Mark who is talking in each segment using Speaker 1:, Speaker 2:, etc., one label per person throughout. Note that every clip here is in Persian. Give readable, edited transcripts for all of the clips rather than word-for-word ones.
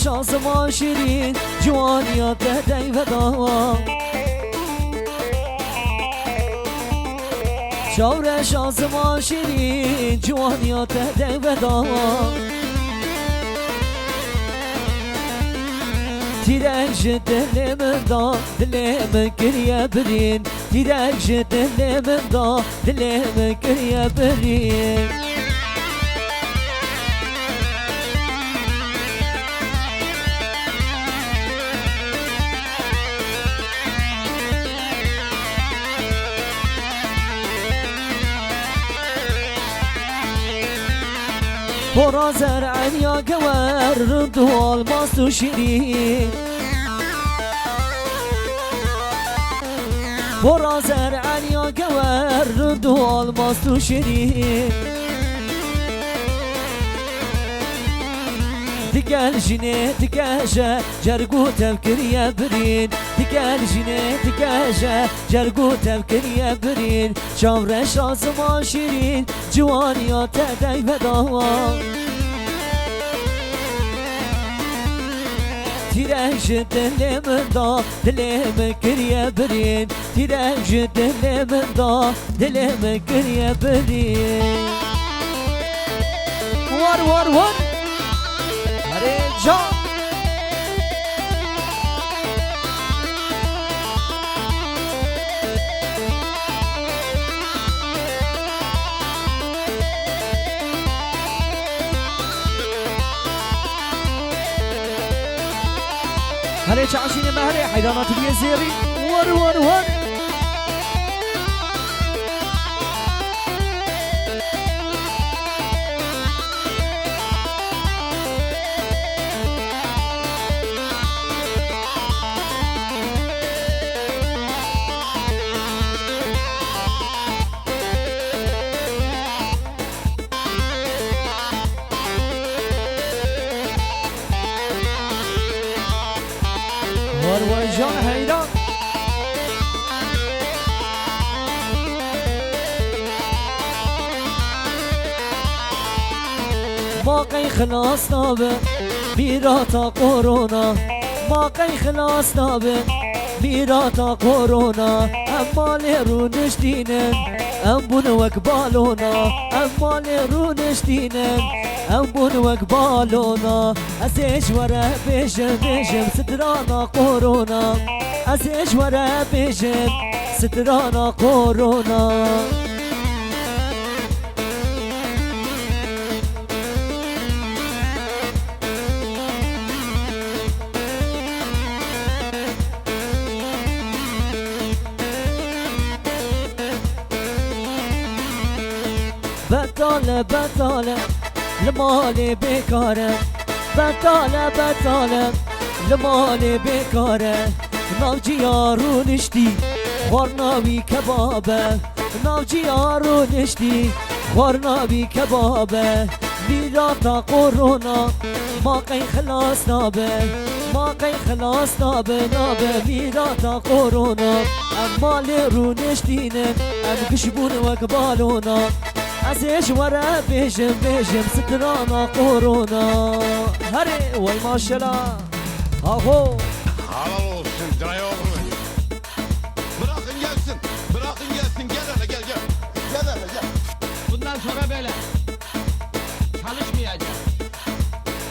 Speaker 1: شازمان شیرین جوانیات دی ودا شور شازمان شیرین جوانیات دی ودا تیرش دل من دا دل من گریه برین تیرش دل من دا دل من گریه برین برا زرعن یا گور رند و الماس و شیرین برا زرعن یا گور رند و الماس و شیرین تقال جنه تقاجه جرقو تفكر يا برين تقال جنه تقاجه جرقو تفكر يا برين شامرش رازمان شيرين جوانيات داي بداوا تيرج دل من دا دل مكر يا برين تيرج دل من دا دل مكر يا برين وار وار وار جا هلي تعشين مهري حيدانات اليزيري ور ور ور جان هيدا باقي خلاص نابه ميراتا كورونا باقي خلاص نابه ميراتا كورونا اما لرونش دينن امبون وكبالونا اما لرونش دينن امبون وكبالونا ازيش ورا بيجم بيجم سترانا كورونا ازيش ورا بيجم سترانا كورونا بطالة بطالة المالي بكاره بطالة بطالة المالي بكاره ناوجي يارو نشتي خورناوي كبابه ناوجي يارو نشتي خورناوي كبابه ميراتا كورونا ما قي خلاص نابه ما قي خلاص نابه نابه ميراتا كورونا اما لرو نشتينن ام كشبون وكبالونا ازيش ورا بيجم بيجم سترانا كورونا هري وي ماشالlah اهو
Speaker 2: halal olsun dayı oğlum. Bırakın gelsin. Bırakın gelsin. Gel hele gel gel. Gel hele gel.
Speaker 3: Bundan sonra böyle çalışmayacak.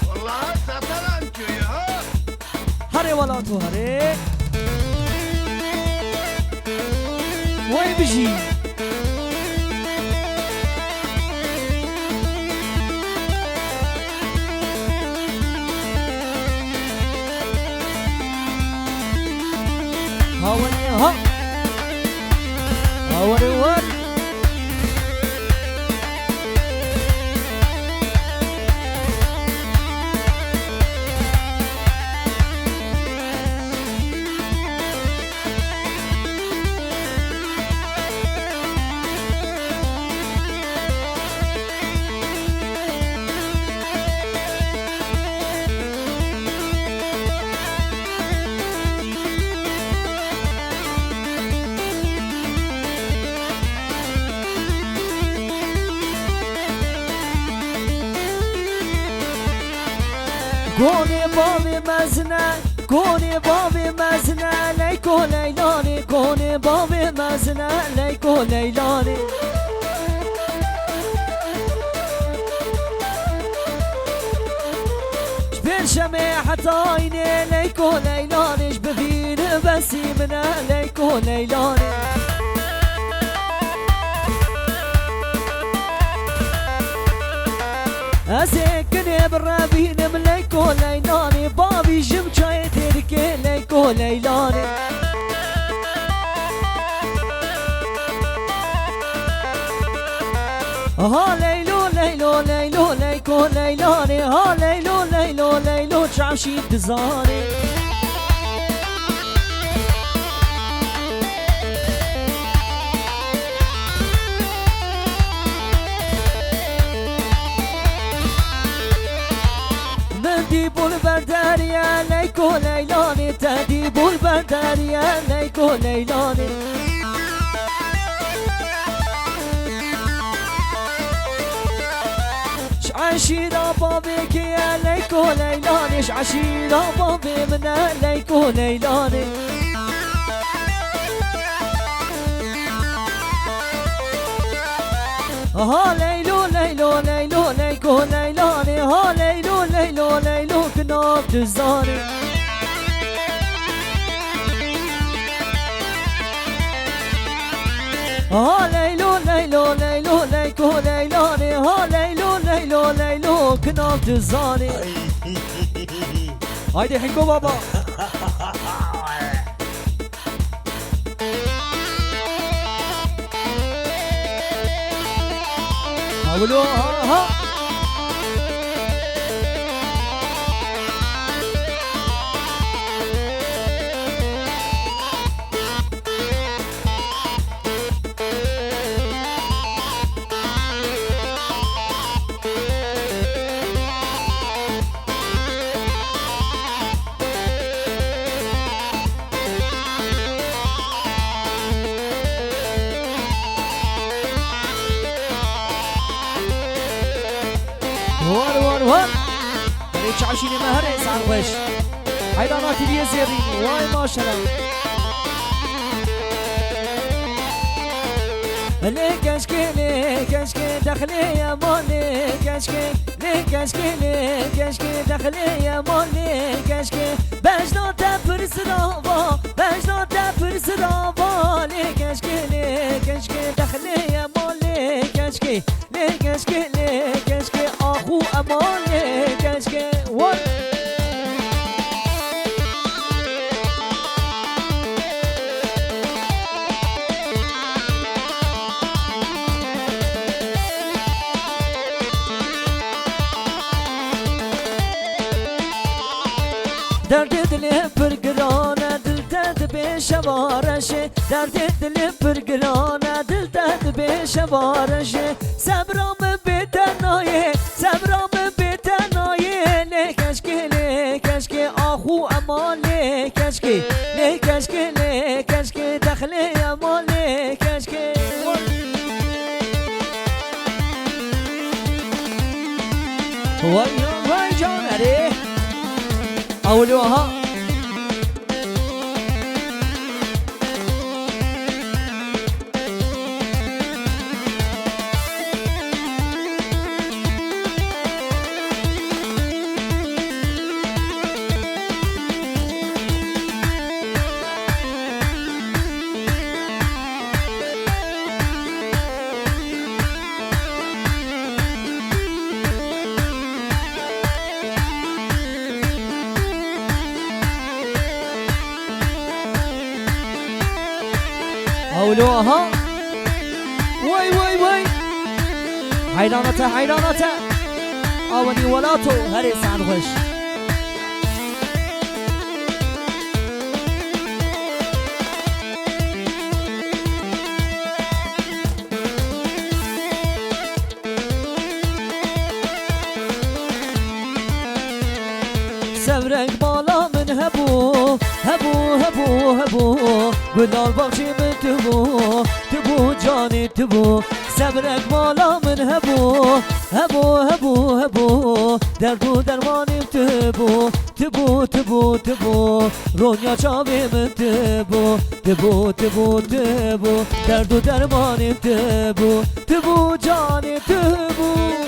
Speaker 2: Vallahi sataran köyü ha.
Speaker 1: هري ولا تو هري وين بجي هاوري ها هاوري ور گونه بابی مزنه کنی بابی مزنه لیکو لیلانی کنی بابی مزنه لیکو لیلانی شمع حتى عيني ليكو ليلانش بفين بسي منه ليكو ليلاني أسكني بالرابين من ليكو ليلاني بابي جمجاي تركي ليكو ليلاني ها ليلو ليلو ليلو ليكو ليلاني ها ليلو ليلو ليلو تعشي تزاني منديب البردارية ليكو ليلاني تديب البردارية ليكو ليلاني عشيرة بابك يا ليكو ليلاني عشيرة بابي من ليكو ليلاني ها ليلو ليلو ليلو ليكو ليلاني ها ليلو ليلو ليلو كناب تزاني ها ليلو ليلو ليلو ليكو ليلاني ها ليلو ليلو ليلو كناب تزاني هايدي حكو بابا حاولوا ها وار بريتش عشيني مهرس على الوش حيداناتي دي زيرين واي ما شاء الله ليك اشكي دخلي يا مولي كشكي ليك اشكي دخلي يا مولي كشكي بجنا تفر سرابا بجنا تفر سرابا ليك اشكي دخلي يا مولي كشكي ليك اشكي اخو امالي كشكي وات درد دل پرگرانه دل درد به شوارشه درد دل پرگرانه دل درد به شوارشه صبرام به تنایه صبرام به تنایه لکشکی آخو امان لکشکی دخله امان لکشکی وای جانره اولوها اولوها وای حیرانته آونی ولاتو هری سانخوش سبرك بالا من هبو گلال باخشی من تبو جانی تبو صبرک بالا من هبو دردو درمانیم تبو تبو تبو رونیا چاوی من تبو تبو تبو تبو درد و درمانم تبو تبو جانم تبو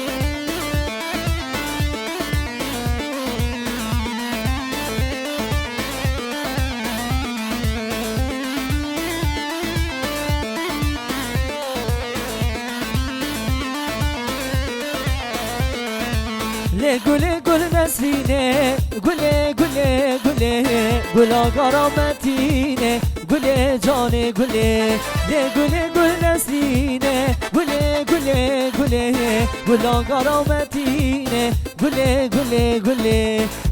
Speaker 1: گل گل نسرینه گل گل گل گل آقارامتینه گل جان گل گل گل نسرینه گل گل گل گل آقارامتینه گل گل گل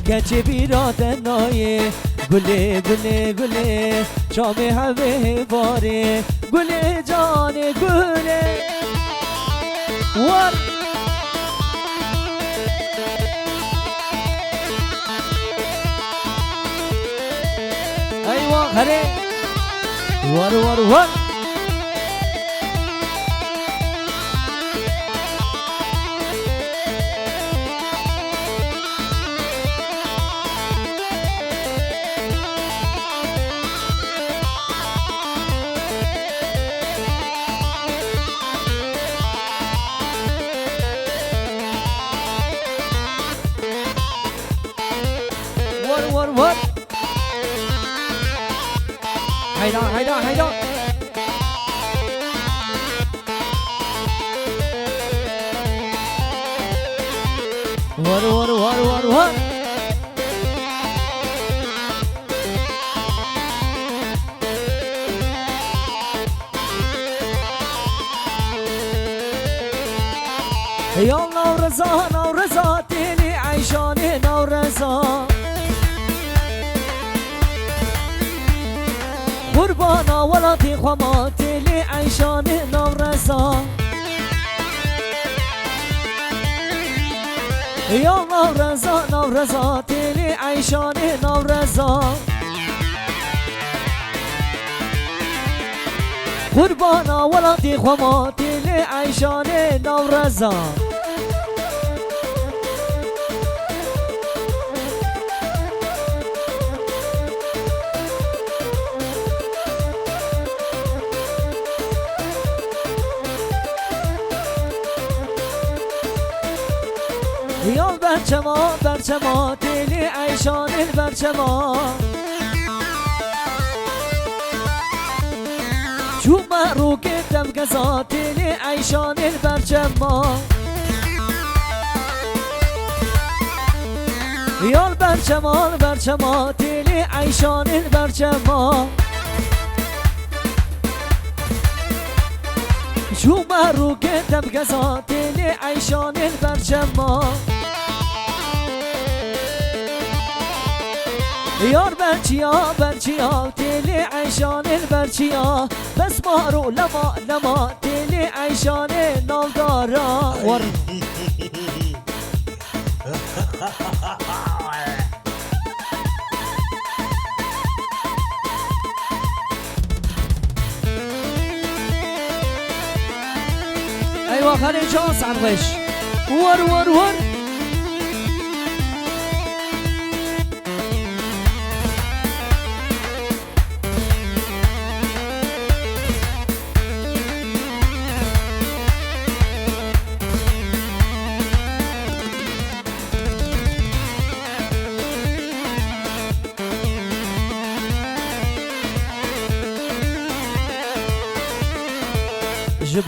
Speaker 1: گچه بیرات نایه گل گل گل شام همه باره گل جان گل ور هره ور ور ور ور ور ور هيدا هيدا هيدا ور ور ور ور ور يا نورزا نورزا تيلي عيشاني نورزا قربانا ولاتي خماتي لي عيشان نورزا يا نورزا نورزا تيلي عيشان نورزا قربانا ولاتي خماتي لي عيشان نورزا يا برچما برچما تيلي عيشان البرچما شو مروك دم قزا تيلي عيشان البرچما يا البرچما البرچما تيلي عيشان البرچما شو مروك دم قزا تيلي عيشان البرچما یار برچیا تیلی عیشان برچیا بس مارو لما لما تیلی عیشان نالدارا ور ایوا خالی جان سنوش ور ور ور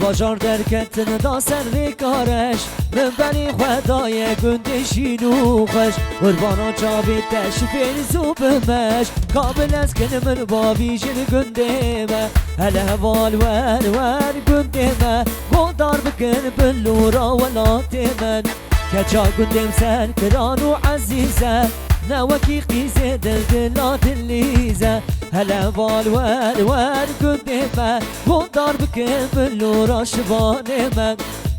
Speaker 1: بازار درکتن دا سر کارش من بنی خدای گندشین و خوش قربانا چابی تشفین زوبمش کابل از کنه من با بیشن گنده ما هله وال ور ور گنده ما گودار بکن بلورا ولات من کچا گندم سر کران و عزیزه نوكي قيسة دلدلات الليزة هلا والوال وال قديمة قدار بكم اللورا شبانمة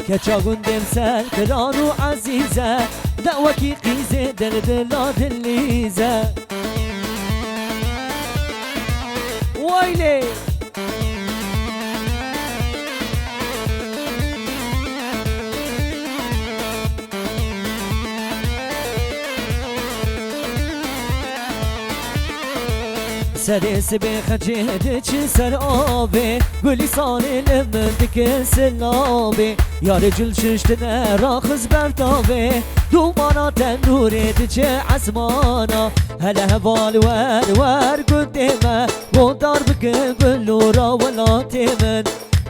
Speaker 1: كچا قدم سال كران وعزيزة نوكي قيسة دلدلات الليزة ويلي سريس بخجيد چي سر آبي قولي صاني لمندك سلابي يا رجل ششتنا راخز برتابي دومانا تنوري دچه عزمانا هلا هوال ور قديمه قدار بكن بلورا ولاتي من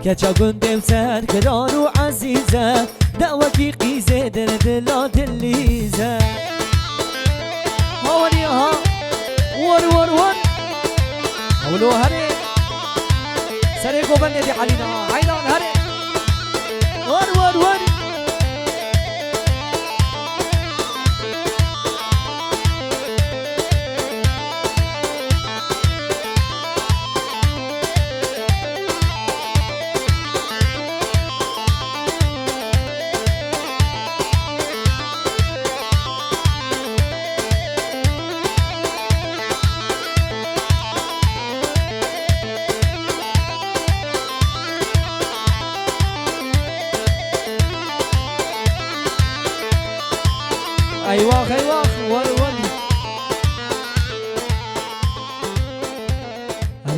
Speaker 1: كچا قندم سر كرارو عزيزه دعوكي قيزه دردلا دليزه هاوني ها ور اولو هري سري قوبن دي حلينا عينا هري